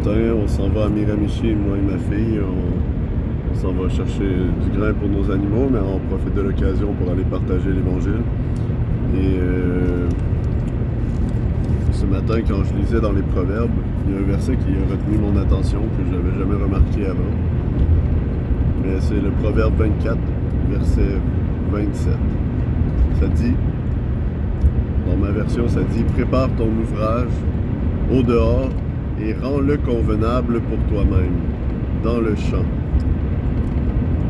matin, on s'en va à Miramichi, moi et ma fille. On s'en va chercher du grain pour nos animaux, mais on profite de l'occasion pour aller partager l'Évangile. Et ce matin, quand je lisais dans les Proverbes, il y a un verset qui a retenu mon attention que je n'avais jamais remarqué avant. Mais c'est le Proverbe 24, verset 27. Ça dit, dans ma version, ça dit « Prépare ton ouvrage au dehors et rends-le convenable pour toi-même, dans le champ.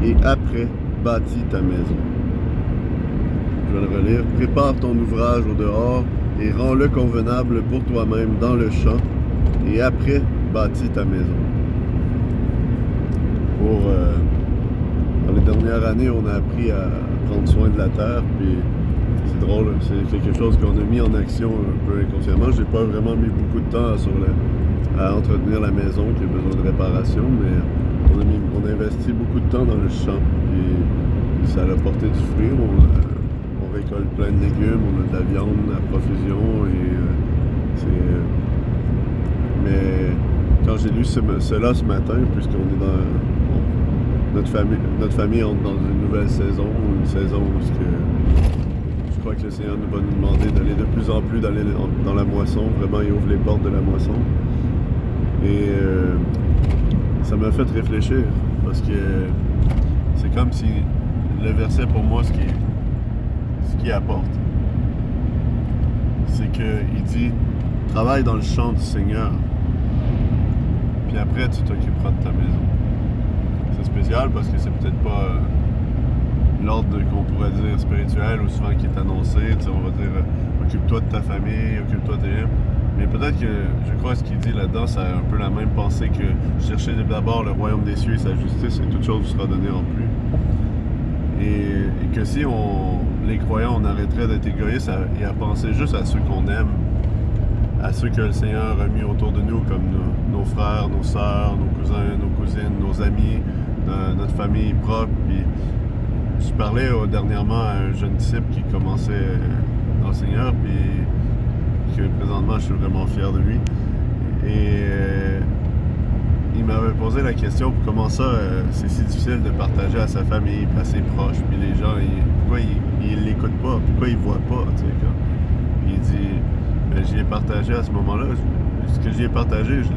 Et après, bâtis ta maison. » Je vais le relire. « Prépare ton ouvrage au dehors et rends-le convenable pour toi-même, dans le champ. Et après, bâtis ta maison. » Dans les dernières années, on a appris à prendre soin de la terre, puis c'est drôle, c'est quelque chose qu'on a mis en action un peu inconsciemment. J'ai pas vraiment mis beaucoup de temps à entretenir la maison qui a besoin de réparation, mais on a investi beaucoup de temps dans le champ, puis ça a porté du fruit. On récolte plein de légumes, on a de la viande à profusion, mais quand j'ai lu cela ce matin, puisqu'on est dans notre famille entre dans une nouvelle saison, une saison où je crois que le Seigneur nous va nous demander d'aller de plus en plus dans la moisson. Vraiment, il ouvre les portes de la moisson. Et ça m'a fait réfléchir, parce que c'est comme si le verset pour moi, ce qu'il apporte, c'est qu'il dit « Travaille dans le champ du Seigneur, puis après tu t'occuperas de ta maison. » C'est spécial parce que c'est peut-être pas l'ordre qu'on pourrait dire spirituel ou souvent qui est annoncé. On va dire occupe-toi de ta famille, occupe-toi de... Mais peut-être que je crois que ce qu'il dit là-dedans, c'est un peu la même pensée que chercher d'abord le royaume des cieux et sa justice et toute chose vous sera donnée en plus. Et que si les croyants, on arrêterait d'être égoïstes et à penser juste à ceux qu'on aime, à ceux que le Seigneur a mis autour de nous, comme nos frères, nos sœurs, nos cousins, nos cousines, nos amis, notre famille propre. Puis, je parlais dernièrement à un jeune disciple qui commençait dans le Seigneur, puis que présentement je suis vraiment fier de lui. Et il m'avait posé la question comment ça, c'est si difficile de partager à sa famille, à ses proches, puis les gens, pourquoi ils l'écoutent pas, pourquoi ils voient pas, tu sais, comme. Il dit, ben, j'y ai partagé à ce moment-là. Ce que j'y ai partagé, je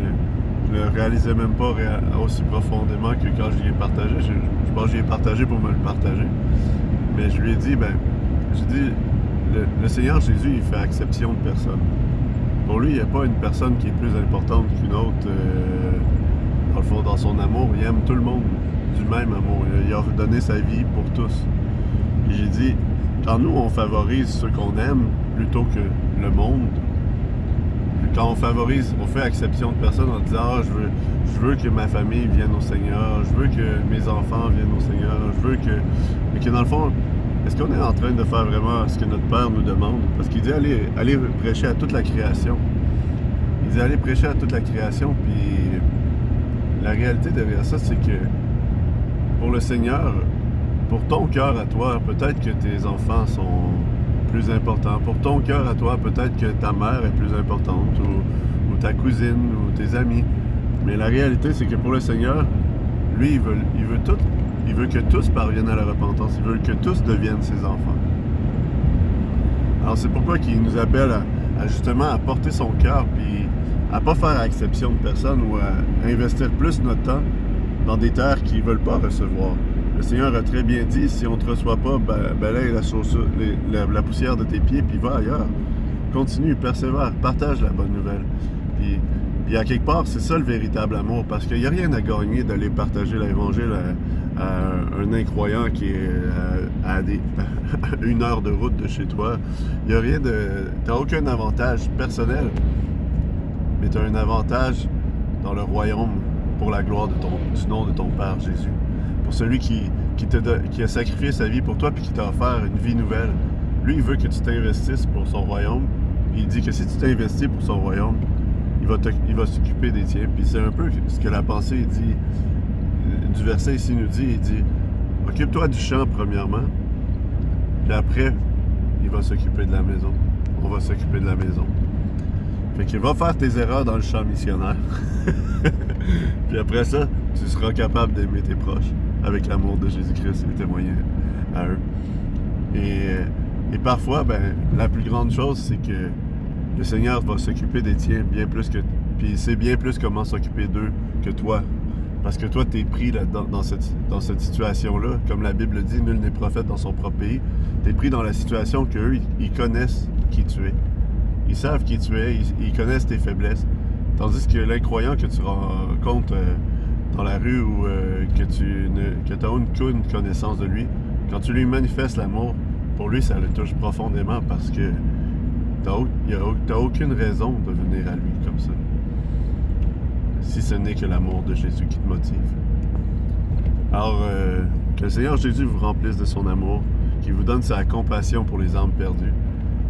le réalisais même pas aussi profondément que quand j'y ai partagé. Je pense que j'y ai partagé pour me le partager. Mais je lui ai dit, le Seigneur Jésus, il fait exception de personne. Pour lui, il n'y a pas une personne qui est plus importante qu'une autre. Dans le fond, dans son amour, il aime tout le monde du même amour. Il a donné sa vie pour tous. Et j'ai dit, quand nous, on favorise ceux qu'on aime plutôt que le monde, quand on fait exception de personne en disant je veux que ma famille vienne au Seigneur, je veux que mes enfants viennent au Seigneur, je veux que... Mais que dans le fond, est-ce qu'on est en train de faire vraiment ce que notre Père nous demande? Parce qu'il dit allez prêcher à toute la création. Il dit allez prêcher à toute la création, puis la réalité derrière ça, c'est que pour le Seigneur, pour ton cœur à toi, peut-être que tes enfants sont plus importants. Pour ton cœur à toi, peut-être que ta mère est plus importante, ou ta cousine, ou tes amis. Mais la réalité, c'est que pour le Seigneur, lui, il veut que tous parviennent à la repentance. Il veut que tous deviennent ses enfants. Alors c'est pourquoi il nous appelle à justement à porter son cœur, puis à pas faire exception de personne, ou à investir plus notre temps dans des terres qu'ils ne veulent pas recevoir. Le Seigneur a très bien dit, si on ne te reçoit pas, balaye la poussière de tes pieds, puis va ailleurs. Continue, persévère, partage la bonne nouvelle. Puis à quelque part, c'est ça le véritable amour, parce qu'il n'y a rien à gagner d'aller partager l'Évangile à un incroyant qui est à 1 heure de route de chez toi. Il n'y a rien de... Tu n'as aucun avantage personnel, mais tu as un avantage dans le royaume pour la gloire du nom de ton Père Jésus. Pour celui qui a sacrifié sa vie pour toi puis qui t'a offert une vie nouvelle. Lui, il veut que tu t'investisses pour son royaume. Puis il dit que si tu t'investis pour son royaume, il va s'occuper des tiens. Puis c'est un peu ce que la pensée dit, du verset ici nous dit. Il dit, occupe-toi du champ premièrement, puis après, il va s'occuper de la maison. On va s'occuper de la maison. Fait que va faire tes erreurs dans le champ missionnaire. Puis après ça, tu seras capable d'aimer tes proches avec l'amour de Jésus-Christ et témoigner à eux. Et parfois, ben, la plus grande chose, c'est que le Seigneur va s'occuper des tiens bien plus que... Puis il sait bien plus comment s'occuper d'eux que toi. Parce que toi, t'es pris là-dedans, dans cette situation-là. Comme la Bible dit, nul n'est prophète dans son propre pays. T'es pris dans la situation qu'eux, ils connaissent qui tu es. Ils savent qui tu es, ils connaissent tes faiblesses. Tandis que l'incroyant que tu rencontres dans la rue ou que tu n'as aucune connaissance de lui, quand tu lui manifestes l'amour, pour lui, ça le touche profondément parce que t'as aucune raison de venir à lui comme ça. Si ce n'est que l'amour de Jésus qui te motive. Alors, que le Seigneur Jésus vous remplisse de son amour, qu'il vous donne sa compassion pour les âmes perdues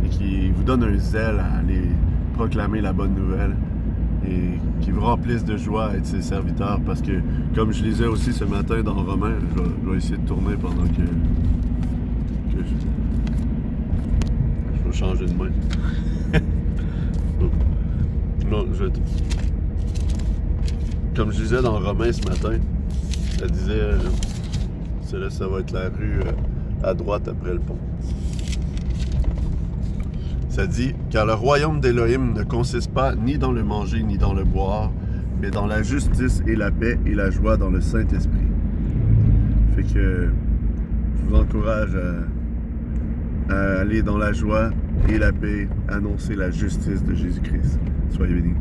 et qu'il vous donne un zèle à aller proclamer la bonne nouvelle et qu'il vous remplisse de joie à être ses serviteurs parce que, comme je lisais aussi ce matin dans Romains, je vais essayer de tourner pendant que je vais changer de main. Non, comme je disais dans Romains ce matin, ça disait, ça va être la rue à droite après le pont. Ça dit, car le royaume d'Élohim ne consiste pas ni dans le manger ni dans le boire, mais dans la justice et la paix et la joie dans le Saint-Esprit. Fait que je vous encourage à aller dans la joie et la paix, annoncer la justice de Jésus-Christ. Soyez bénis.